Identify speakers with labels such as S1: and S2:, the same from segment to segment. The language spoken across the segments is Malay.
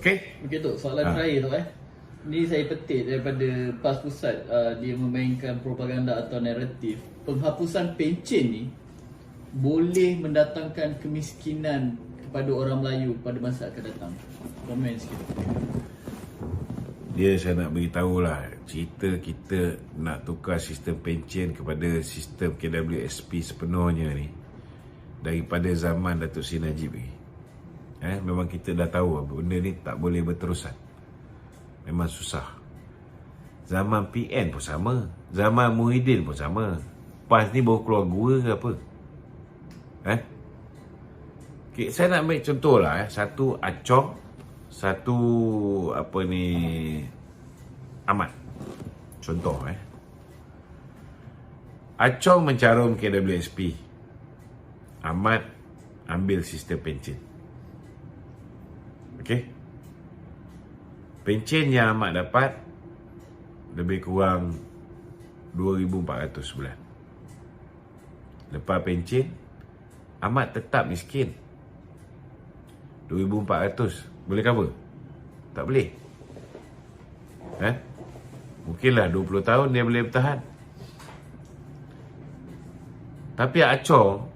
S1: Okey?
S2: Okey Tok, soalan terakhir Tok Ni saya petik daripada PAS Pusat, dia memainkan propaganda atau naratif. Penghapusan pencen ni boleh mendatangkan kemiskinan kepada orang Melayu pada masa akan datang. Komen sikit.
S1: Dia saya nak beritahu lah, cerita kita nak tukar sistem pencen kepada sistem KWSP sepenuhnya ni daripada zaman Datuk Seri Najib lagi. Memang kita dah tahu benda ni tak boleh berterusan. Memang susah. Zaman PN pun sama, zaman Muhyiddin pun sama. PAS ni baru keluar gua ke apa? Okay, saya nak ambil contoh lah. Satu Acong, satu apa ni, Ahmad. Contoh Acong mencarum KWSP, Ahmad ambil sistem pencen. Okey, pencen yang Ahmad dapat lebih kurang 2,400 sebulan. Lepas pencen, Ahmad tetap miskin. 2,400 boleh cover? Tak boleh. Mungkinlah 20 tahun dia boleh bertahan. Tapi Acong,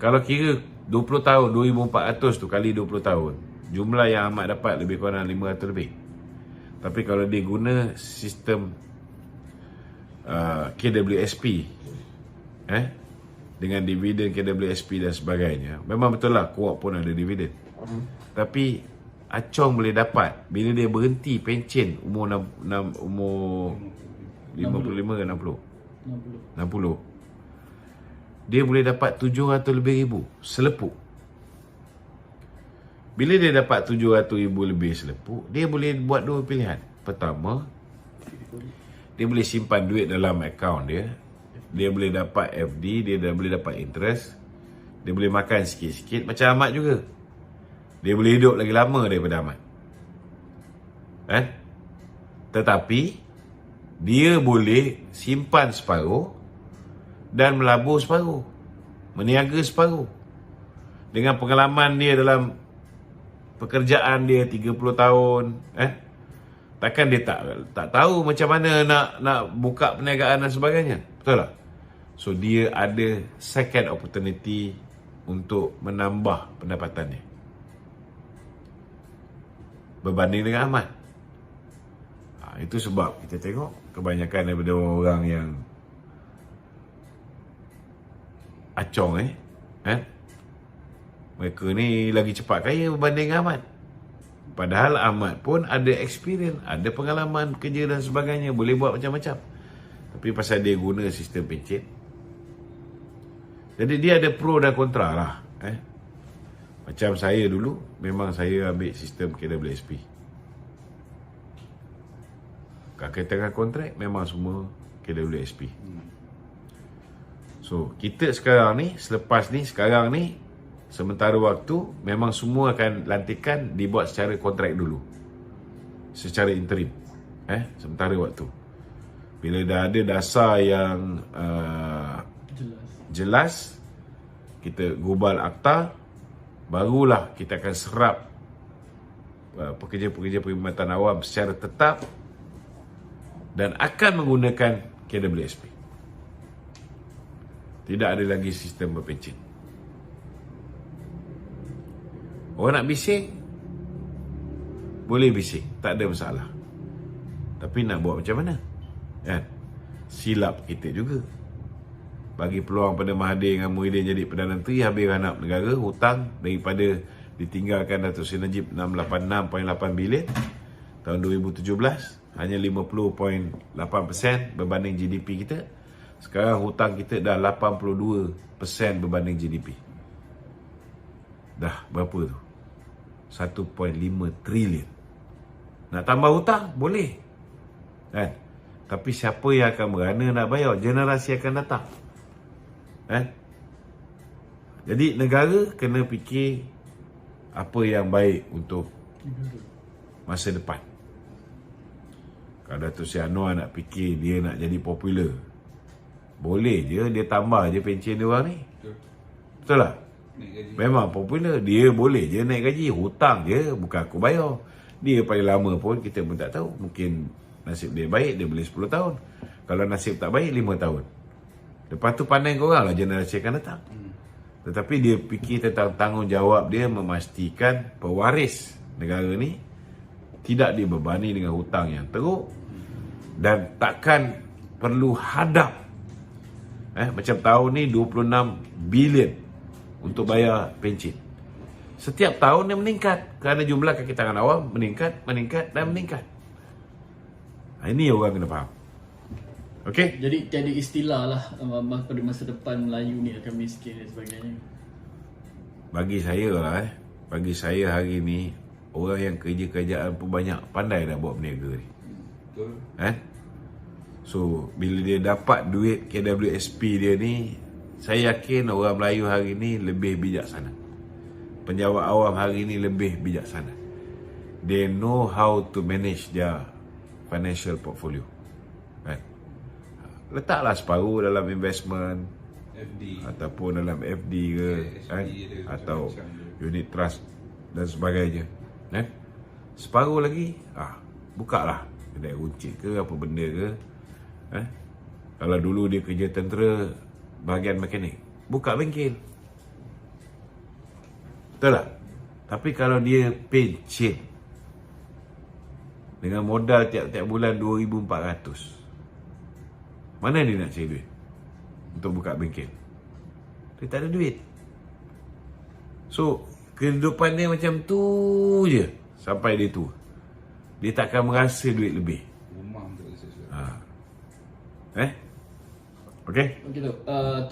S1: kalau kira 20 tahun 2,400 tu kali 20 tahun, jumlah yang Ahmad dapat lebih kurang 500 lebih. Tapi kalau dia guna sistem KWSP, dengan dividen KWSP dan sebagainya, memang betul lah Kuok pun ada dividen. Tapi Acong boleh dapat bila dia berhenti pencen umur 55 ke 60. 60. Dia boleh dapat 700 lebih ribu selepuk. Bila dia dapat 700 ribu lebih selepuk, dia boleh buat dua pilihan. Pertama, dia boleh simpan duit dalam akaun dia. Dia boleh dapat FD, dia dah boleh dapat interest. Dia boleh makan sikit-sikit macam Ahmad juga. Dia boleh hidup lagi lama daripada Ahmad. Tetapi dia boleh simpan separuh dan melabur separuh, meniaga separuh. Dengan pengalaman dia dalam pekerjaan dia 30 tahun, takkan dia tak tahu macam mana nak buka perniagaan dan sebagainya. Betul tak? So dia ada second opportunity untuk menambah pendapatan dia berbanding dengan Ahmad. Itu sebab kita tengok kebanyakan daripada orang yang Acong mereka ni lagi cepat kaya berbanding Ahmad. Padahal Ahmad pun ada experience, ada pengalaman kerja dan sebagainya, boleh buat macam-macam. Tapi pasal dia guna sistem pencen, jadi dia ada pro dan kontra lah. Macam saya dulu, memang saya ambil sistem KWSP. Kaitan kontrak memang semua KWSP. So kita sekarang ni, selepas ni, sekarang ni, sementara waktu memang semua akan lantikan dibuat secara kontrak dulu, secara interim, sementara waktu. Bila dah ada dasar yang jelas, kita gubal akta, barulah kita akan serap pekerja-pekerja perkhidmatan awam secara tetap dan akan menggunakan KWSP. Tidak ada lagi sistem berpencen. Orang nak bising, boleh bising, tak ada masalah. Tapi nak buat macam mana? Silap kita juga. Bagi peluang pada Mahathir dengan Muhyiddin jadi Perdana Menteri, habis hanap negara, hutang daripada ditinggalkan Datuk Seri Najib 686.8 bilion tahun 2017, hanya 50.8% berbanding GDP kita. Sekarang hutang kita dah 82% berbanding GDP. Dah berapa tu? 1.5 trilion. Nak tambah hutang? Boleh. Tapi siapa yang akan berana nak bayar? Generasi akan datang. Jadi negara kena fikir apa yang baik untuk masa depan. Kalau Datuk Seri Anwar nak fikir dia nak jadi popular, boleh je dia tambah je pencen dia orang ni. Betul tak? Memang popular. Dia boleh je naik gaji. Hutang je, bukan aku bayar. Dia paling lama pun kita pun tak tahu. Mungkin nasib dia baik, dia boleh 10 tahun. Kalau nasib tak baik, 5 tahun. Lepas tu pandai korang lah generasi akan datang. Tetapi dia fikir tentang tanggungjawab dia memastikan pewaris negara ni tidak dibebani dengan hutang yang teruk dan takkan perlu hadap macam tahun ni 26 bilion untuk bayar pencen. Setiap tahun dia meningkat kerana jumlah kaki tangan awam meningkat dan meningkat. Ini orang kena faham. Okey?
S2: Jadi tiada istilah lah pada masa depan Melayu ni akan miskin dan sebagainya.
S1: Bagi saya lah bagi saya hari ni orang yang kerja kerajaan pun banyak pandai dah buat berniaga ni.
S3: Betul.
S1: So bila dia dapat duit KWSP dia ni, saya yakin orang Melayu hari ni lebih bijaksana. Penjawat awam hari ni lebih bijaksana. They know how to manage their financial portfolio. Letaklah separuh dalam investment
S3: FD
S1: ataupun dalam FD ke atau unit trust dan sebagainya. Separuh lagi buka lah kedai runcit ke apa benda ke. Kalau dulu dia kerja tentera bahagian mekanik, buka bengkel. Betul tak? Tapi kalau dia pencen dengan modal tiap-tiap bulan 2,400, mana dia nak cari duit untuk buka bengkel? Dia tak ada duit. So kehidupan dia macam tu je sampai dia tua. Dia takkan merasa duit lebih.
S3: Rumah untuk sesuatu.
S1: Okey?
S2: Okey tu.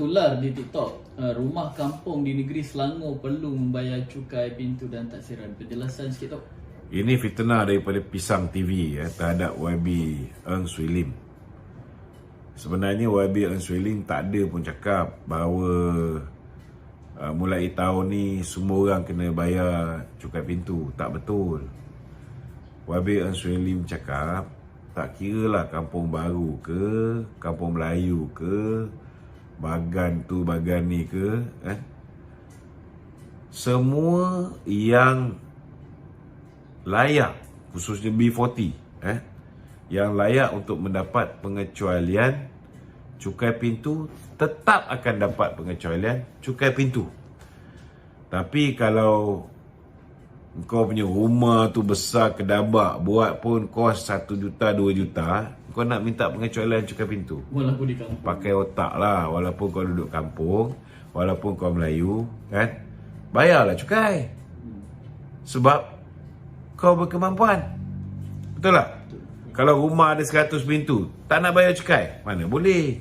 S2: Tular di TikTok, rumah kampung di negeri Selangor perlu membayar cukai pintu dan taksiran. Penjelasan sikit tu.
S1: Ini fitnah daripada Pisang TV terhadap YB Eng Swee Lim. Sebenarnya YB Eng Swee Lim tak ada pun cakap bahawa mulai tahun ni semua orang kena bayar cukai pintu. Tak betul. YB Eng Swee Lim cakap tak kiralah kampung baru ke, kampung Melayu ke, bagan tu bagan ni ke, semua yang layak, khususnya B40 yang layak untuk mendapat pengecualian cukai pintu tetap akan dapat pengecualian cukai pintu. Tapi kalau kau punya rumah tu besar kedabak, buat pun kos 1 juta 2 juta, kau nak minta pengecualian cukai pintu,
S2: Walaupun di kampung,
S1: pakai otak lah. Walaupun kau duduk kampung, walaupun kau Melayu, bayarlah cukai. Sebab kau berkemampuan. Betul tak? Kalau rumah ada 100 pintu, tak nak bayar cukai, mana boleh.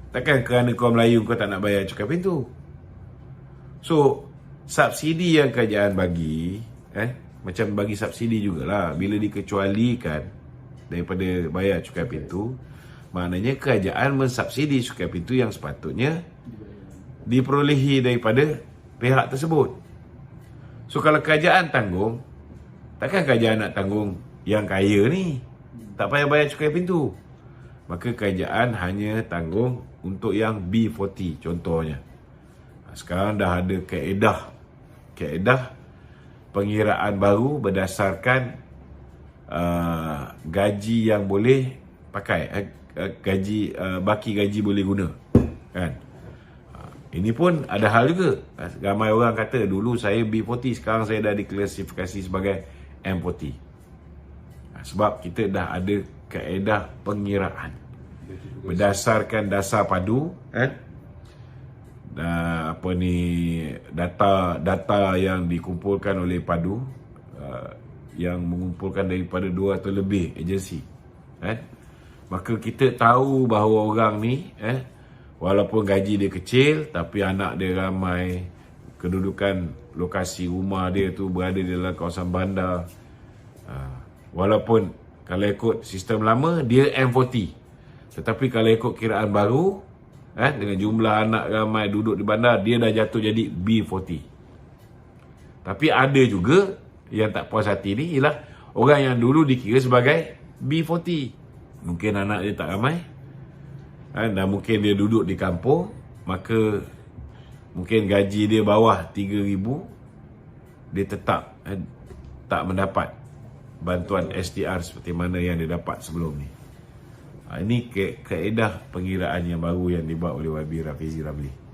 S1: Takkan kerana kau Melayu kau tak nak bayar cukai pintu. So subsidi yang kerajaan bagi, macam bagi subsidi jugalah, bila dikecualikan daripada bayar cukai pintu, maknanya kerajaan mensubsidi cukai pintu yang sepatutnya diperolehi daripada pihak tersebut. So kalau kerajaan tanggung, takkan kerajaan nak tanggung yang kaya ni, tak payah bayar cukai pintu. Maka kerajaan hanya tanggung untuk yang B40 contohnya. Sekarang dah ada kaedah pengiraan baru berdasarkan gaji yang boleh pakai, baki gaji boleh guna, kan? Ini pun ada hal juga. Ramai orang kata dulu saya B40, sekarang saya dah diklasifikasi sebagai M40. Sebab kita dah ada kaedah pengiraan berdasarkan dasar padu, data yang dikumpulkan oleh padu, yang mengumpulkan daripada 2 atau lebih agensi. Maka kita tahu bahawa orang ni, walaupun gaji dia kecil tapi anak dia ramai, kedudukan lokasi rumah dia tu berada di dalam kawasan bandar. Walaupun kalau ikut sistem lama dia M40, tetapi kalau ikut kiraan baru, dengan jumlah anak ramai duduk di bandar, dia dah jatuh jadi B40. Tapi ada juga yang tak puas hati ni ialah orang yang dulu dikira sebagai B40. Mungkin anak dia tak ramai, dan mungkin dia duduk di kampung, maka mungkin gaji dia bawah 3,000, dia tetap tak mendapat bantuan STR seperti mana yang dia dapat sebelum ni. Ini kaedah pengiraan yang baru yang dibuat oleh YB Rafizi Ramli.